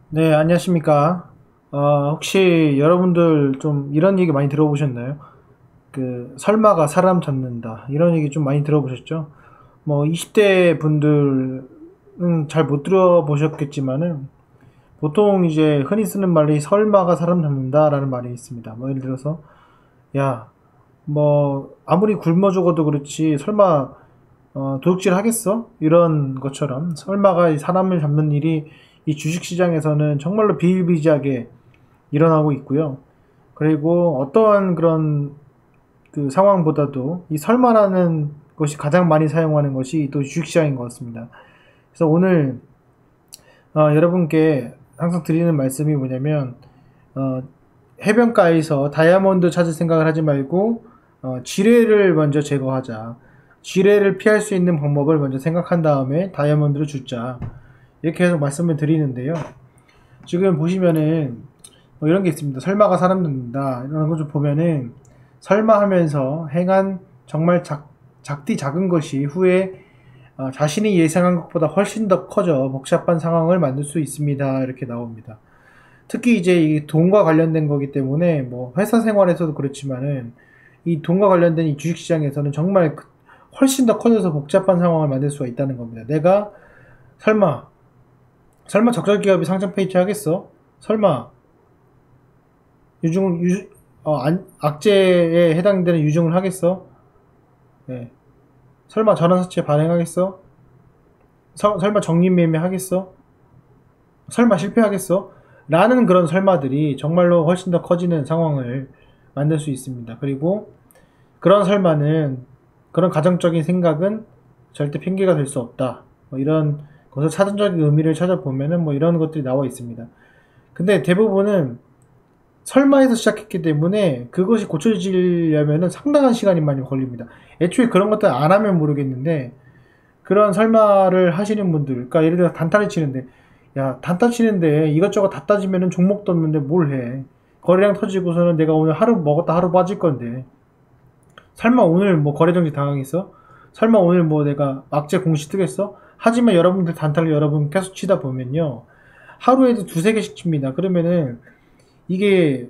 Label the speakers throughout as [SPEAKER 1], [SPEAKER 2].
[SPEAKER 1] 네, 안녕하십니까. 혹시 여러분들 좀 이런 얘기 많이 들어보셨나요? 설마가 사람 잡는다. 이런 얘기 좀 많이 들어보셨죠? 뭐, 20대 분들은 잘 못 들어보셨겠지만은, 보통 이제 흔히 쓰는 말이 설마가 사람 잡는다라는 말이 있습니다. 뭐, 예를 들어서, 야, 뭐, 아무리 굶어 죽어도 그렇지, 설마, 도둑질 하겠어? 이런 것처럼, 설마가 이 사람을 잡는 일이 이 주식시장에서는 정말로 비일비재하게 일어나고 있고요. 그리고 어떠한 그런 그 상황보다도 이 설마라는 것이 가장 많이 사용하는 것이 또 주식시장인 것 같습니다. 그래서 오늘 여러분께 항상 드리는 말씀이 뭐냐면 어, 해변가에서 다이아몬드 찾을 생각을 하지 말고 지뢰를 먼저 제거하자. 지뢰를 피할 수 있는 방법을 먼저 생각한 다음에 다이아몬드를 줍자. 이렇게 해서 말씀을 드리는데요. 지금 보시면은 뭐 이런 게 있습니다. 설마가 사람 잡는다. 이런 거 좀 보면은 설마 하면서 행한 정말 작디 작은 것이 후에 자신이 예상한 것보다 훨씬 더 커져 복잡한 상황을 만들 수 있습니다. 이렇게 나옵니다. 특히 이제 이 돈과 관련된 거기 때문에 뭐 회사 생활에서도 그렇지만은 이 돈과 관련된 이 주식시장에서는 정말 훨씬 더 커져서 복잡한 상황을 만들 수가 있다는 겁니다. 내가 설마 설마 적절 기업이 상장 페이지 하겠어? 설마 유증 유 악재에 해당되는 유증을 하겠어? 예. 설마 전환사채 발행하겠어? 설마 적립매매 하겠어? 설마 실패하겠어? 라는 그런 설마들이 정말로 훨씬 더 커지는 상황을 만들 수 있습니다. 그리고 그런 설마는, 그런 가정적인 생각은 절대 핑계가 될 수 없다. 뭐 이런 것을 사전적인 의미를 찾아보면은 뭐 이런 것들이 나와 있습니다. 근데 대부분은 설마에서 시작했기 때문에 그것이 고쳐지려면은 상당한 시간이 많이 걸립니다. 애초에 그런 것들 안 하면 모르겠는데, 그런 설마를 하시는 분들, 그러니까 예를 들어 단타를 치는데, 야, 단타 치는데 이것저것 다 따지면은 종목도 없는데 뭘 해. 거래량 터지고서는 내가 오늘 하루 먹었다 하루 빠질 건데, 설마 오늘 뭐 거래 정지 당하겠어? 설마 오늘 뭐 내가 악재 공시 뜨겠어? 하지만 여러분들 단타를 여러분 계속 치다 보면요. 하루에도 두세 개씩 칩니다. 그러면은 이게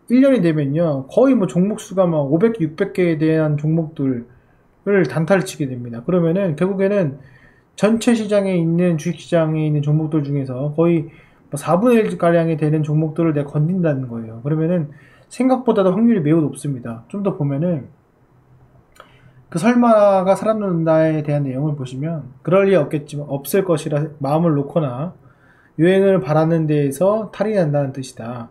[SPEAKER 1] 1년이 되면요. 거의 뭐 종목 수가 막 500개, 600개에 대한 종목들을 단타를 치게 됩니다. 그러면은 결국에는 전체 시장에 있는 주식시장에 있는 종목들 중에서 거의 뭐 4분의 1가량이 되는 종목들을 내가 건든다는 거예요. 그러면은 생각보다도 확률이 매우 높습니다. 좀 더 보면은 그 설마가 사람눈다에 대한 내용을 보시면 그럴 리 없겠지만 없을 것이라 마음을 놓거나 유행을 바라는 데에서 탈이 난다는 뜻이다.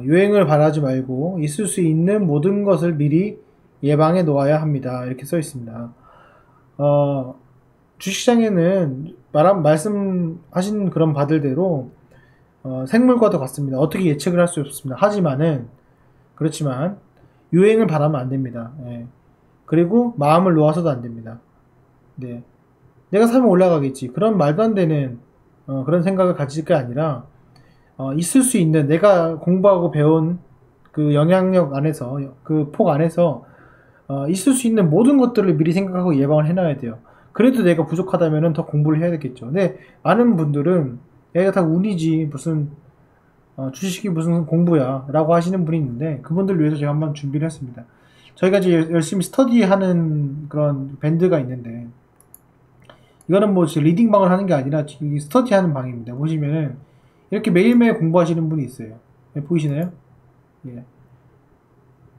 [SPEAKER 1] 유행을 바라지 말고 있을 수 있는 모든 것을 미리 예방해 놓아야 합니다. 이렇게 써 있습니다. 어, 주식시장에는 말씀하신 그런 바들대로 생물과도 같습니다. 어떻게 예측을 할 수 없습니다. 그렇지만 유행을 바라면 안 됩니다. 예. 그리고 마음을 놓아서도 안 됩니다. 네. 내가 사면 올라가겠지. 그런 말도 안 되는 그런 생각을 가질 게 아니라 있을 수 있는 내가 공부하고 배운 그 영향력 안에서 그 폭 안에서 있을 수 있는 모든 것들을 미리 생각하고 예방을 해놔야 돼요. 그래도 내가 부족하다면 더 공부를 해야 되겠죠. 근데 많은 분들은 얘가 다 운이지 무슨 주식이 무슨 공부야 라고 하시는 분이 있는데 그분들 위해서 제가 한번 준비를 했습니다. 저희가 이제 열심히 스터디하는 그런 밴드가 있는데 이거는 뭐 지금 리딩방을 하는 게 아니라 스터디하는 방입니다. 보시면은 이렇게 매일매일 공부하시는 분이 있어요. 네, 보이시나요? 예.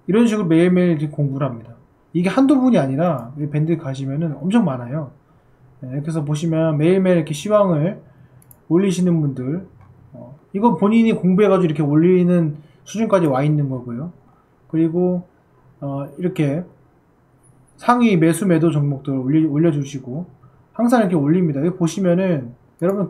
[SPEAKER 1] 이런 식으로 매일매일 이렇게 공부를 합니다. 이게 한두 분이 아니라 밴드 가시면은 엄청 많아요. 예, 그래서 보시면 매일매일 이렇게 시황을 올리시는 분들, 이건 본인이 공부해가지고 이렇게 올리는 수준까지 와 있는 거고요. 그리고 이렇게 상위 매수 매도 종목들 올려주시고 항상 이렇게 올립니다. 여기 보시면은 여러분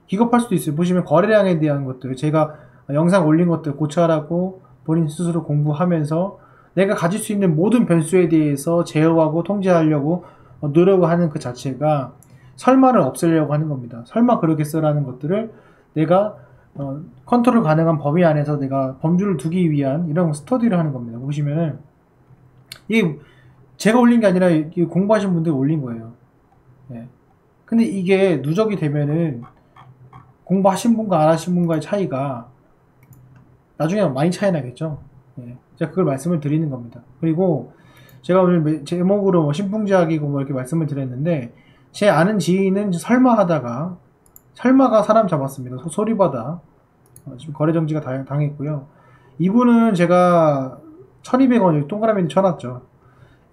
[SPEAKER 1] 기겁할 수도 있어요. 보시면 거래량에 대한 것들 제가 영상 올린 것들 고쳐라고 본인 스스로 공부하면서 내가 가질 수 있는 모든 변수에 대해서 제어하고 통제하려고 노력하는 그 자체가 설마를 없애려고 하는 겁니다. 설마 그러겠어라는 것들을 내가 컨트롤 가능한 범위 안에서 내가 범주를 두기 위한 이런 스터디를 하는 겁니다. 보시면은 이게 제가 올린 게 아니라 공부하신 분들이 올린 거예요. 예. 근데 이게 누적이 되면은 공부하신 분과 안 하신 분과의 차이가 나중에 많이 차이 나겠죠. 예. 제가 그걸 말씀을 드리는 겁니다. 그리고 제가 오늘 제목으로 뭐 신풍제약이고 뭐 이렇게 말씀을 드렸는데, 제 아는 지인은 설마 하다가 설마가 사람 잡았습니다. 소리바다 지금 거래 정지가 당했고요. 이분은 제가 1200원 동그라미 쳐놨죠.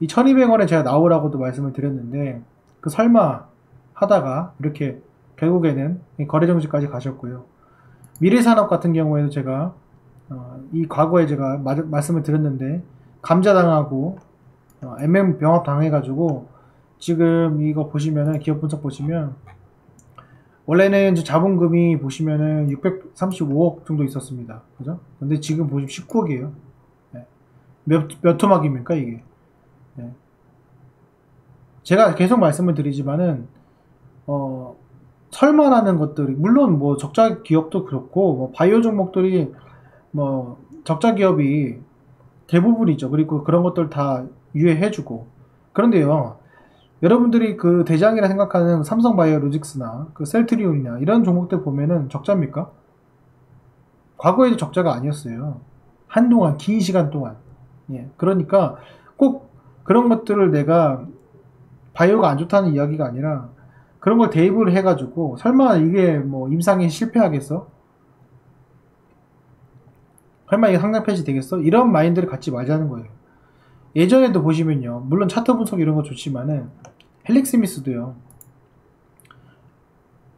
[SPEAKER 1] 이 1200원에 제가 나오라고도 말씀을 드렸는데, 그 설마 하다가 이렇게 결국에는 거래 정지까지 가셨고요. 미래산업 같은 경우에도 제가 이 과거에 제가 말씀을 드렸는데, 감자당하고 MM 병합 당해가지고 지금 이거 보시면은 기업 분석 보시면 원래는 이제 자본금이 보시면은 635억 정도 있었습니다. 그죠? 근데 지금 보시면 19억이에요. 네. 몇 토막입니까 이게? 네. 제가 계속 말씀을 드리지만은 설마라는 것들이, 물론 뭐 적자 기업도 그렇고 뭐 바이오 종목들이 뭐 적자 기업이 대부분이죠. 그리고 그런 것들 다 유예해주고. 그런데요, 여러분들이 그 대장이라 생각하는 삼성바이오로직스나 그 셀트리온이나 이런 종목들 보면은 적자입니까? 과거에도 적자가 아니었어요. 한동안, 긴 시간 동안. 예. 그러니까 꼭 그런 것들을 내가 바이오가 안 좋다는 이야기가 아니라, 그런 걸 대입을 해가지고 설마 이게 뭐 임상에 실패하겠어? 설마 이게 상장 폐지 되겠어? 이런 마인드를 갖지 말자는 거예요. 예전에도 보시면요, 물론 차트 분석 이런 거 좋지만은 헬릭스미스도요,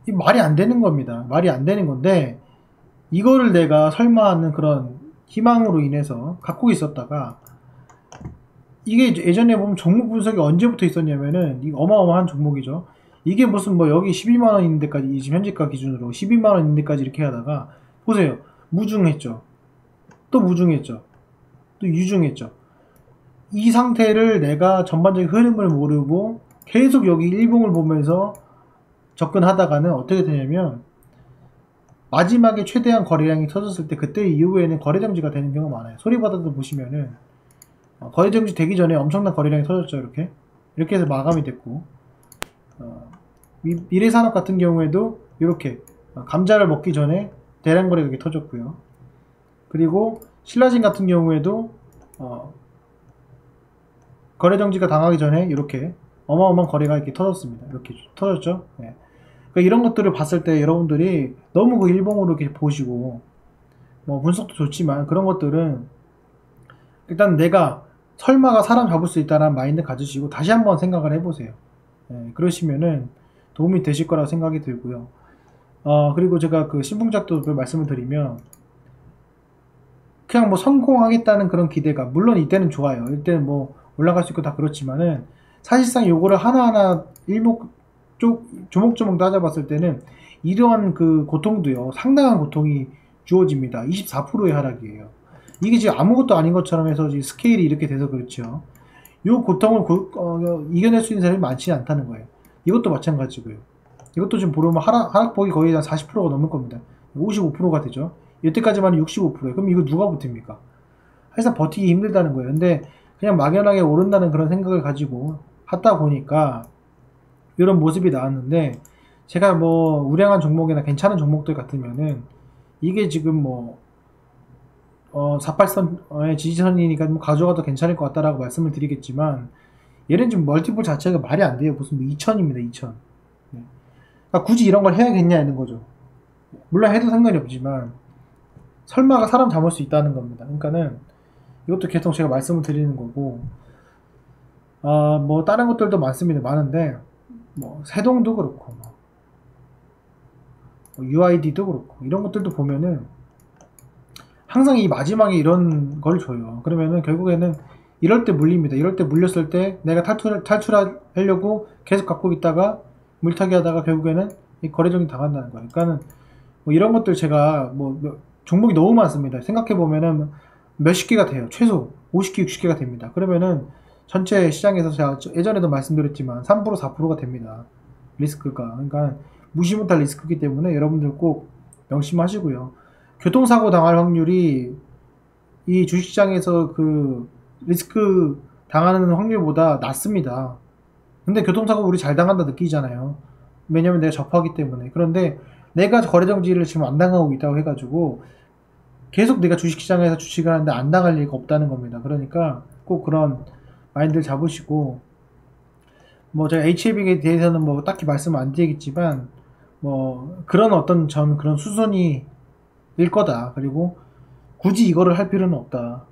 [SPEAKER 1] 이 말이 안 되는 겁니다. 말이 안 되는 건데, 이거를 내가 설마 하는 그런 희망으로 인해서 갖고 있었다가, 이게 예전에 보면 종목 분석이 언제부터 있었냐면은, 이게 어마어마한 종목이죠. 이게 무슨 뭐 여기 12만원 있는 데까지, 지금 현재가 기준으로 12만원 있는 데까지 이렇게 하다가 보세요, 무중했죠. 또 무중했죠. 또 유중했죠. 이 상태를 내가 전반적인 흐름을 모르고 계속 여기 일봉을 보면서 접근하다가는 어떻게 되냐면, 마지막에 최대한 거래량이 터졌을 때, 그때 이후에는 거래정지가 되는 경우가 많아요. 소리바다도 보시면은 거래정지 되기 전에 엄청난 거래량이 터졌죠. 이렇게 해서 마감이 됐고, 미래산업 같은 경우에도 이렇게 감자를 먹기 전에 대량 거래가 이렇게 터졌고요. 그리고 신라진 같은 경우에도 거래정지가 당하기 전에 이렇게 어마어마한 거래가 이렇게 터졌습니다. 이렇게 터졌죠. 네. 그러니까 이런 것들을 봤을 때 여러분들이 너무 그 일봉으로 이렇게 보시고, 뭐 분석도 좋지만 그런 것들은 일단 내가 설마가 사람 잡을 수 있다는 마인드 가지시고 다시 한번 생각을 해보세요. 네. 그러시면은 도움이 되실 거라고 생각이 들고요. 그리고 제가 그 신풍작도 말씀을 드리면, 그냥 뭐 성공하겠다는 그런 기대가, 물론 이때는 좋아요. 이때는 뭐 올라갈 수 있고 다 그렇지만은, 사실상 요거를 하나하나 조목조목 따져봤을 때는 이러한 그 고통도요, 상당한 고통이 주어집니다. 24%의 하락이에요. 이게 지금 아무것도 아닌 것처럼 해서 지금 스케일이 이렇게 돼서 그렇죠. 요 고통을 이겨낼 수 있는 사람이 많지 않다는 거예요. 이것도 마찬가지고요. 이것도 지금 보면 하락폭이 거의 한 40%가 넘을 겁니다. 55%가 되죠. 이때까지만 65%예요. 그럼 이거 누가 버팁니까? 사실상 버티기 힘들다는 거예요. 근데 그냥 막연하게 오른다는 그런 생각을 가지고 하다 보니까 이런 모습이 나왔는데, 제가 뭐 우량한 종목이나 괜찮은 종목들 같으면은 이게 지금 뭐 48선의 지지선이니까 뭐 가져가도 괜찮을 것 같다라고 말씀을 드리겠지만, 얘는 지금 멀티플 자체가 말이 안 돼요. 무슨 뭐 2000입니다. 2000. 네. 그러니까 굳이 이런 걸 해야겠냐는 거죠. 물론 해도 상관이 없지만 설마가 사람 잡을 수 있다는 겁니다. 그러니까는 이것도 계속 제가 말씀을 드리는 거고, 뭐 다른 것들도 많습니다. 많은데 뭐 세동도 그렇고 뭐 UID도 그렇고 이런 것들도 보면은 항상 이 마지막에 이런 걸 줘요. 그러면은 결국에는 이럴 때 물립니다. 이럴 때 물렸을 때 내가 탈출하려고 계속 갖고 있다가 물타기 하다가 결국에는 이 거래정이 당한다는 거예요. 그러니까는 뭐 이런 것들 제가 뭐 종목이 너무 많습니다. 생각해보면은 몇십 개가 돼요. 최소 50개, 60개가 됩니다. 그러면은 전체 시장에서 제가 예전에도 말씀드렸지만 3%, 4%가 됩니다. 리스크가. 그러니까 무시 못할 리스크이기 때문에 여러분들 꼭 명심하시고요. 교통사고 당할 확률이 이 주식시장에서 그 리스크 당하는 확률보다 낮습니다. 근데 교통사고 우리 잘 당한다 느끼잖아요. 왜냐면 내가 접하기 때문에. 그런데 내가 거래정지를 지금 안 당하고 있다고 해가지고 계속 내가 주식시장에서 주식을 하는데 안 당할 리가 없다는 겁니다. 그러니까 꼭 그런 마인드를 잡으시고, 뭐 제가 HLB에 대해서는 뭐 딱히 말씀을 안 드리겠지만, 뭐 그런 어떤 그런 수순이 일 거다. 그리고 굳이 이거를 할 필요는 없다.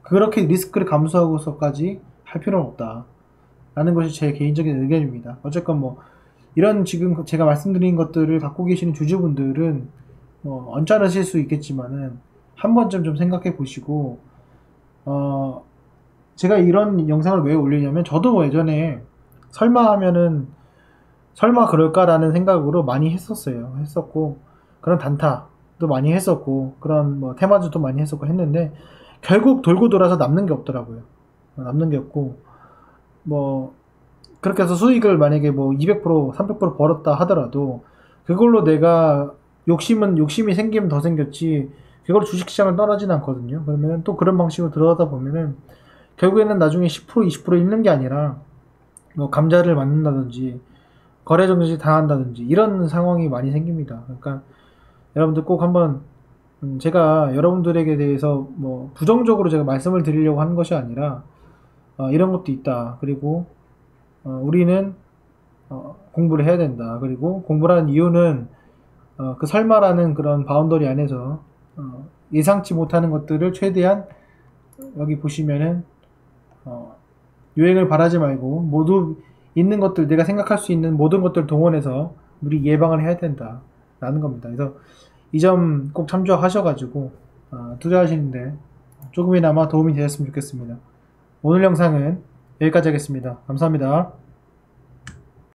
[SPEAKER 1] 그렇게 리스크를 감수하고서까지 할 필요는 없다. 라는 것이 제 개인적인 의견입니다. 어쨌건 뭐 이런 지금 제가 말씀드린 것들을 갖고 계시는 주주분들은 뭐 언짢으실 수 있겠지만은 한 번쯤 좀 생각해 보시고, 제가 이런 영상을 왜 올리냐면, 저도 예전에 설마 하면은 설마 그럴까라는 생각으로 많이 했었고, 그런 단타도 많이 했었고, 그런 뭐 테마주도 많이 했었고 했는데, 결국 돌고 돌아서 남는 게 없더라고요. 남는 게 없고, 뭐 그렇게 해서 수익을 만약에 뭐 200%, 300% 벌었다 하더라도 그걸로 내가 욕심이 생기면 더 생겼지, 그걸 주식시장을 떠나진 않거든요. 그러면 또 그런 방식으로 들어가다 보면은 결국에는 나중에 10%, 20% 잃는 게 아니라 뭐 감자를 맞는다든지 거래 정지 당한다든지 이런 상황이 많이 생깁니다. 그러니까 여러분들 꼭 한번, 제가 여러분들에게 대해서 뭐 부정적으로 제가 말씀을 드리려고 하는 것이 아니라, 이런 것도 있다. 그리고 우리는 공부를 해야 된다. 그리고 공부라는 이유는 그 설마라는 그런 바운더리 안에서 예상치 못하는 것들을 최대한, 여기 보시면은 유행을 바라지 말고 모두 있는 것들, 내가 생각할 수 있는 모든 것들 동원해서 우리 예방을 해야 된다 라는 겁니다. 그래서 이 점 꼭 참조하셔가지고 투자하시는데 조금이나마 도움이 되었으면 좋겠습니다. 오늘 영상은 여기까지 하겠습니다. 감사합니다.